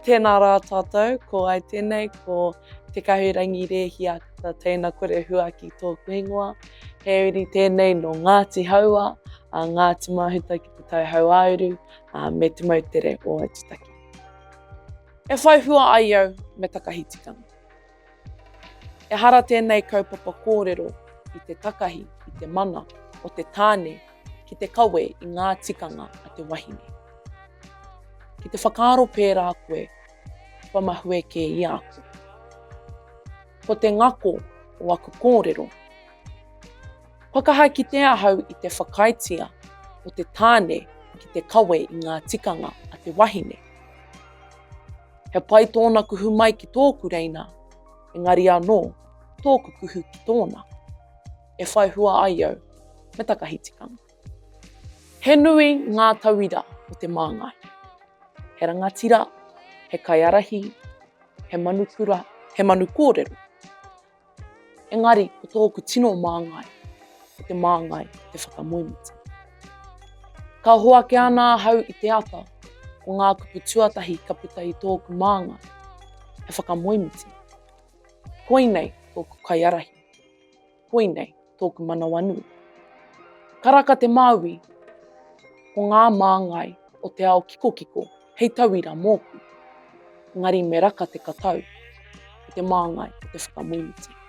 Tēnā rā tātou, ko ai tēnei, ko te Kahurangi rēhia ta tēnā kore hua ki tōku ingoa. He uri tēnei no Ngāti Haua, Ngāti Mahuta ki te tauhau auru, me te mautere o Aitutaki. E whai hua ai au me takahi tikanga. E hara tēnei kaupapa kōrero i te takahi, i te mana, o te tāne, ki te kawe i ngā tikanga a te wahine. Ki te whakaaro pērā koe, whamahue ke i aku. Ko te ngako o aku kōrero. Whakahai ki te ahau i te whakaitia o te tāne ki te kawe i ngā tikanga a te wahine. He pai tōna kuhu mai ki tōku reina, engari anō, tōku kuhu ki tōna. E whai hua ai au, me takahi tikanga. He nui ngā tauira o te māngai. He rangatira, he kaiarahi, he manukura, he manu kōrero. Engari, ko tōku tino māngai, o te māngai, te whakamoemiti. Ka hoake ana hau i te ata, o ngā kupu tuatahi ka puta i tōku māngai, he whakamoemiti. Koinei tōku kaiarahi, koinei tōku manawanu. Karaka te Māui, ko ngā māngai o te ao kiko, hei tauira mōku. Ngari me raka te katau, i te māngai o te whakamoemiti.